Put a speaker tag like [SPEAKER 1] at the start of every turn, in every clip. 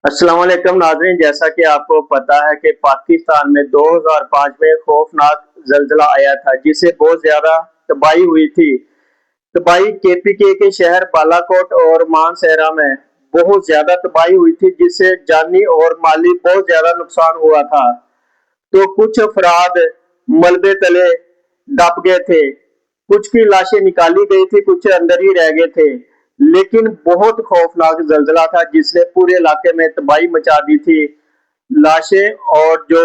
[SPEAKER 1] अस्सलाम वालेकुम नाज़रीन, जैसा कि आपको पता है कि पाकिस्तान में 2005 में खौफनाक जल्जला आया था जिससे बहुत ज्यादा तबाही हुई थी। तबाही केपीके के शहर बालाकोट और मानसहरा में बहुत ज्यादा तबाही हुई थी जिससे जानी और माली बहुत ज्यादा नुकसान हुआ था। तो कुछ अफराद मलबे तले दब गए थे, कुछ की लाशें निकाली गई थी, कुछ अंदर ही रह गए थे। लेकिन बहुत खौफनाक जल्जला था जिसने पूरे इलाके में तबाही मचा दी थी। लाशें और जो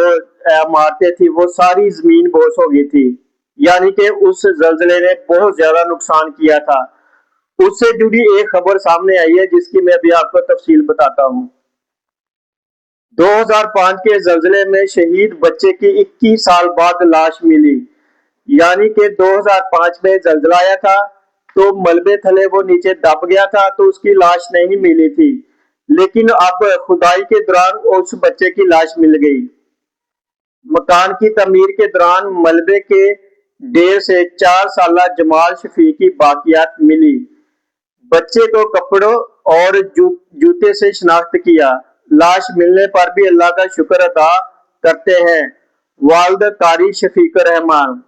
[SPEAKER 1] इमारतें थी वो सारी जमीन बोस हो गई थी। यानी कि उस जल्जले ने बहुत ज्यादा नुकसान किया था। उससे जुड़ी एक खबर सामने आई है जिसकी मैं अभी आपको तफसील बताता हूँ। 2005 के जल्जले में शहीद बच्चे की 21 साल बाद लाश मिली। यानी कि 2005 में जल्जला आया था तो मलबे थले वो नीचे दब गया था तो उसकी लाश नहीं मिली थी। लेकिन अब खुदाई के दौरान उस बच्चे की लाश मिल गई। मकान की तमीर के दौरान मलबे के ढेर से 4 साला जमाल शफीक की बाकियात मिली। बच्चे को कपड़ों और जूते से शिनाख्त किया। लाश मिलने पर भी अल्लाह का शुक्र अदा करते हैं वालिद कारी शफीक रहमान।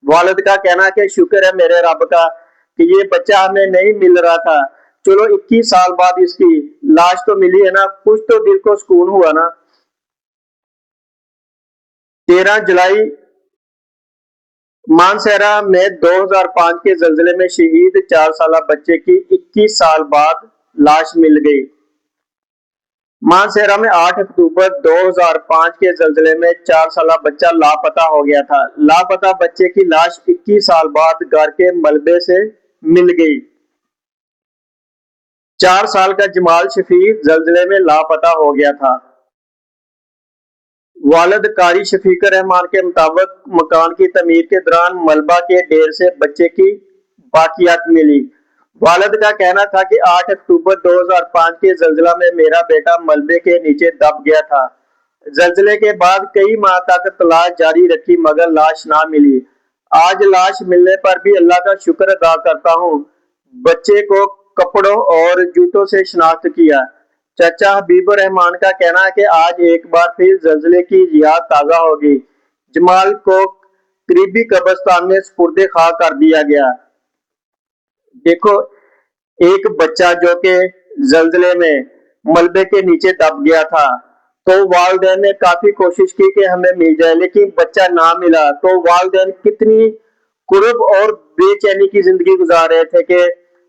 [SPEAKER 1] वालिद का कहना है कि शुक्र है मेरे रब का कि ये बच्चा हमें नहीं मिल रहा था, चलो 21 साल बाद इसकी लाश तो मिली है ना, कुछ तो दिल को सुकून हुआ ना। 13 जुलाई मानसहरा में 2005 के जल्जले में शहीद 4 साला बच्चे की 21 साल बाद लाश मिल गई। मानसहरा में 8 अक्टूबर 2005 के जल्जले में 4 साला बच्चा लापता हो गया था। लापता बच्चे की लाश 21 साल बाद घर के मलबे से मिल गई। 4 साल का जमाल शफीक जल्जले में लापता हो गया था। वालिद कारी शफीक रहमान के मुताबिक मकान की तमीर के दौरान मलबा के ढेर से बच्चे की बाकियात मिली। वालिद का कहना था कि 8 अक्टूबर 2005 के जल्जला में मेरा बेटा मलबे के नीचे दब गया था। जल्जले के बाद कई माह तक तलाश जारी रखी मगर लाश ना मिली। आज लाश मिलने पर भी अल्लाह का शुक्र अदा करता हूँ। बच्चे को कपड़ों और जूतों से शिनाख्त किया। चाचा हबीबुर रहमान का कहना है कि आज एक बार फिर जल्जले की याद ताजा होगी। जमाल को करीबी कब्रिस्तान में सुपुर्दे खा कर दिया गया। देखो, एक बच्चा जो कि जल्जले में मलबे के नीचे दब गया था तो वालिदैन ने काफी कोशिश की कि हमें मिल जाए, लेकिन बच्चा ना मिला तो वालिदैन कितनी कुर्ब और बेचैनी की जिंदगी गुजार रहे थे कि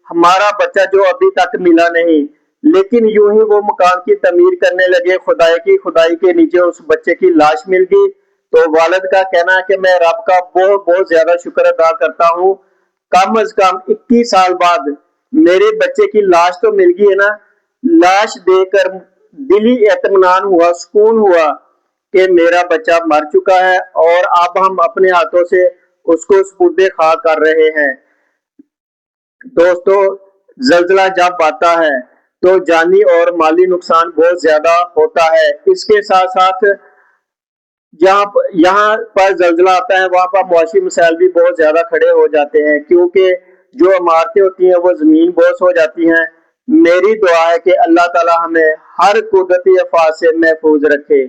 [SPEAKER 1] हमारा बच्चा जो अभी तक मिला नहीं। लेकिन यूं ही वो मकान की तमीर करने लगे, खुदाई के नीचे उस बच्चे की लाश मिल गई। तो वालिद का कहना है कि मैं रब का बहुत बहुत ज्यादा शुक्र अदा करता हूँ, कम अज कम 21 साल बाद मेरे बच्चे की लाश तो मिल गई है ना। लाश देकर दिली इत्मीनान हुआ, सुकून हुआ कि मेरा बच्चा मर चुका है और अब हम अपने हाथों से उसको सुपुर्दे खा कर रहे हैं। दोस्तों, जल्जला जब आता है तो जानी और माली नुकसान बहुत ज्यादा होता है। इसके साथ साथ यहाँ पर जल्जला आता है वहां पर मुआशी मसाइल भी बहुत ज्यादा खड़े हो जाते हैं क्योंकि जो इमारतें होती हैं वो जमीन बोस हो जाती हैं। मेरी दुआ है कि अल्लाह ताला हमें हर कुदरती आफत से महफूज रखे।